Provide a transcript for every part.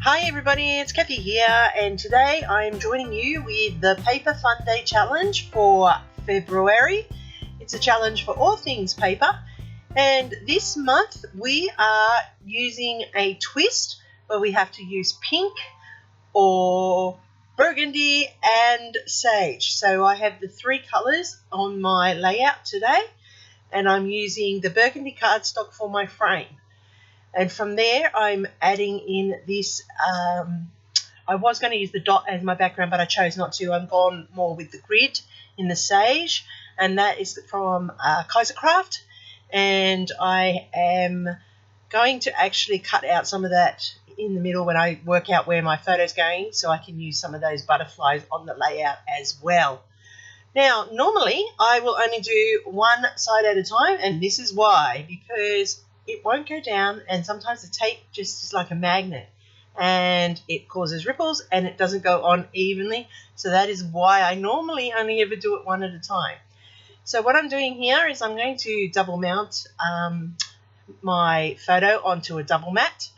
Hi everybody, it's Kathy here, and today I'm joining you with the Paper Funday challenge for February. It's a challenge for all things paper, and this month we are using a twist where we have to use pink or burgundy and sage. So I have the three colours on my layout today, and I'm using the burgundy cardstock for my frame. And from there, I'm adding in this, I was going to use the dot as my background, but I chose not to. I've gone more with the grid in the sage, and that is from Craft. And I am going to actually cut out some of that in the middle when I work out where my photo's going, so I can use some of those butterflies on the layout as well. Now, normally I will only do one side at a time, and this is why, because it won't go down, and sometimes the tape just is like a magnet and it causes ripples and it doesn't go on evenly. So that is why I normally only ever do it one at a time. So what I'm doing here is I'm going to double mount my photo onto a double mat,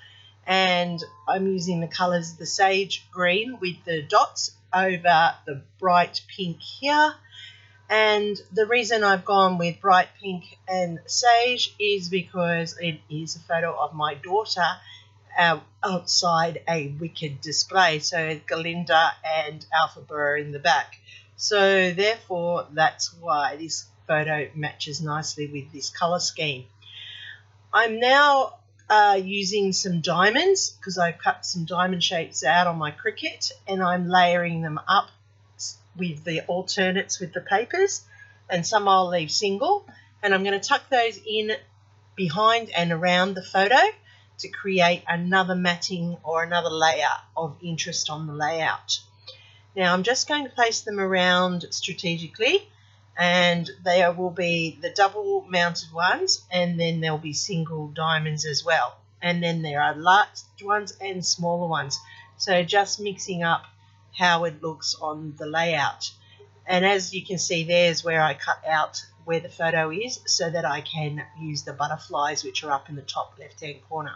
and I'm using the colours the sage green with the dots over the bright pink here. And the reason I've gone with bright pink and sage is because it is a photo of my daughter outside a wicked display. So Galinda and Alphaba are in the back. So therefore, that's why this photo matches nicely with this colour scheme. I'm now using some diamonds because I've cut some diamond shapes out on my Cricut, and I'm layering them up with the alternates with the papers, and some I'll leave single, and I'm going to tuck those in behind and around the photo to create another matting or another layer of interest on the layout. Now I'm just going to place them around strategically, and there will be the double mounted ones, and then there'll be single diamonds as well, and then there are large ones and smaller ones, so just mixing up how it looks on the layout. And as you can see, there's where I cut out where the photo is so that I can use the butterflies which are up in the top left hand corner.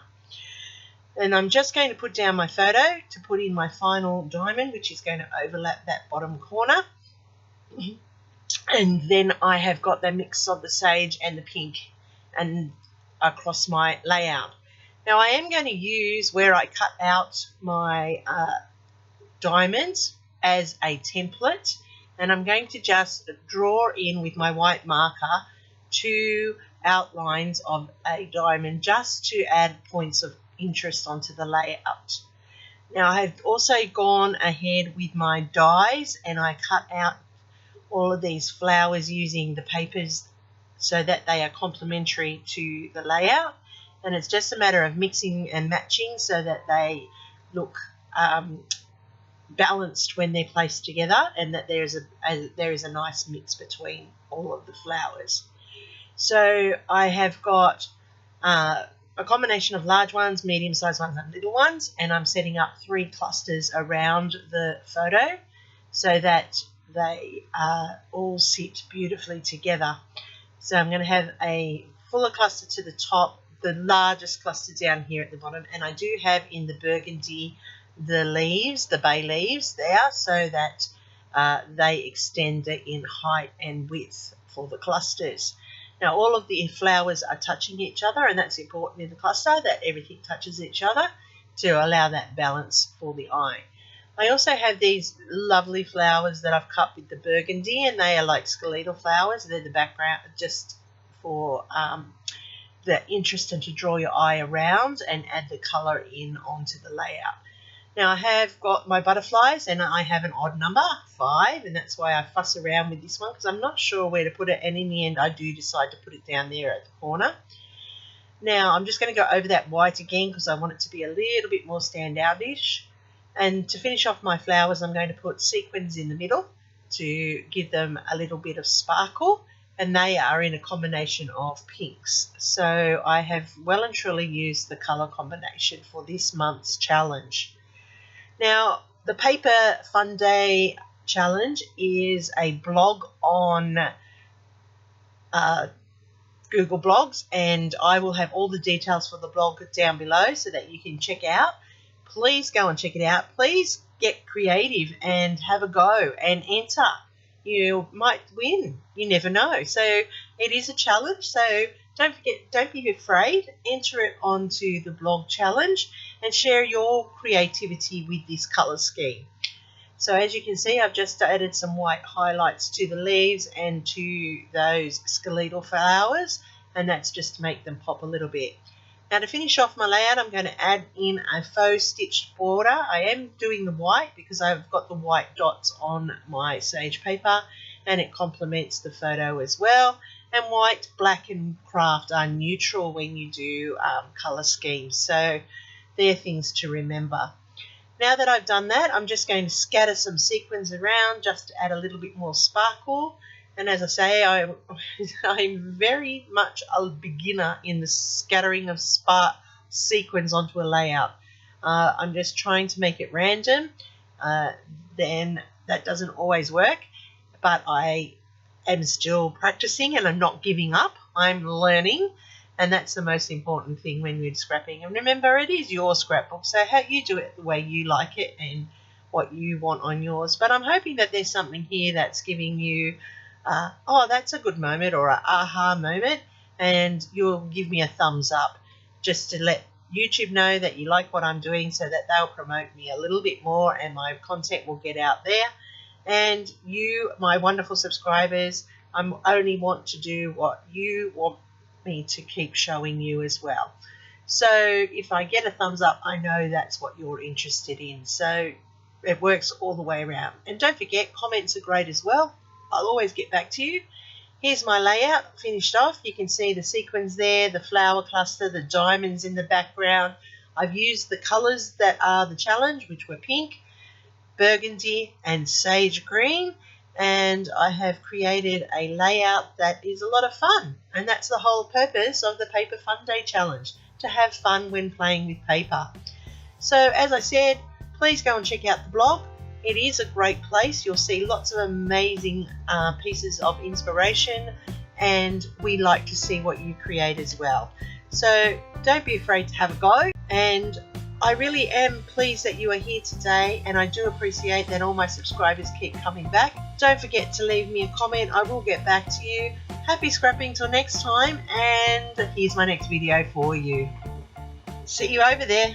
And I'm just going to put down my photo to put in my final diamond, which is going to overlap that bottom corner. And then I have got the mix of the sage and the pink and across my layout. Now I am going to use where I cut out my diamonds as a template, and I'm going to just draw in with my white marker 2 outlines of a diamond just to add points of interest onto the layout. Now I have also gone ahead with my dies, and I cut out all of these flowers using the papers so that they are complementary to the layout, and it's just a matter of mixing and matching so that they look balanced when they're placed together, and that there is a nice mix between all of the flowers. So I have got a combination of large ones, medium-sized ones and little ones, and I'm setting up 3 clusters around the photo so that they all sit beautifully together. So I'm going to have a fuller cluster to the top, the largest cluster down here at the bottom, and I do have in the burgundy the leaves, the bay leaves there, so that they extend in height and width for the clusters. Now all of the flowers are touching each other, and that's important in the cluster, that everything touches each other to allow that balance for the eye. I also have these lovely flowers that I've cut with the burgundy, and they are like skeletal flowers. They're the background just for the interest and to draw your eye around and add the colour in onto the layout. Now I have got my butterflies, and I have an odd number, 5, and that's why I fuss around with this one because I'm not sure where to put it, and in the end I do decide to put it down there at the corner. Now I'm just going to go over that white again because I want it to be a little bit more standoutish. And to finish off my flowers, I'm going to put sequins in the middle to give them a little bit of sparkle, and they are in a combination of pinks. So I have well and truly used the colour combination for this month's challenge. Now, the Paper Funday challenge is a blog on Google Blogs, and I will have all the details for the blog down below so that you can check out please go and check it out. Please get creative and have a go and enter. You might win. You never know. So it is a challenge. So don't forget, don't be afraid. Enter it onto the blog challenge and share your creativity with this colour scheme. So as you can see, I've just added some white highlights to the leaves and to those skeletal flowers, and that's just to make them pop a little bit. Now to finish off my layout, I'm going to add in a faux stitched border. I am doing the white because I've got the white dots on my sage paper and it complements the photo as well. And white, black and craft are neutral when you do colour schemes. So they're things to remember. Now that I've done that, I'm just going to scatter some sequins around just to add a little bit more sparkle. And as I say, I'm very much a beginner in the scattering of sequins onto a layout. I'm just trying to make it random. Then that doesn't always work, but I am still practicing and I'm not giving up. I'm learning. And that's the most important thing when you're scrapping. And remember, it is your scrapbook, so how you do it the way you like it and what you want on yours. But I'm hoping that there's something here that's giving you, oh, that's a good moment, or an aha moment, and you'll give me a thumbs up just to let YouTube know that you like what I'm doing, so that they'll promote me a little bit more and my content will get out there. And you, my wonderful subscribers, I only want to do what you want me to keep showing you as well. So if I get a thumbs up, I know that's what you're interested in. So it works all the way around. And don't forget, comments are great as well. I'll always get back to you. Here's my layout finished off. You can see the sequins there, the flower cluster, the diamonds in the background. I've used the colours that are the challenge, which were pink, burgundy and sage green. And I have created a layout that is a lot of fun, and that's the whole purpose of the Paper Funday challenge, to have fun when playing with paper. So as I said, please go and check out the blog. It is a great place. You'll see lots of amazing pieces of inspiration, and we like to see what you create as well. So don't be afraid to have a go, and I really am pleased that you are here today, and I do appreciate that all my subscribers keep coming back. Don't forget to leave me a comment. I will get back to you. Happy scrapping till next time, and here's my next video for you. See you over there.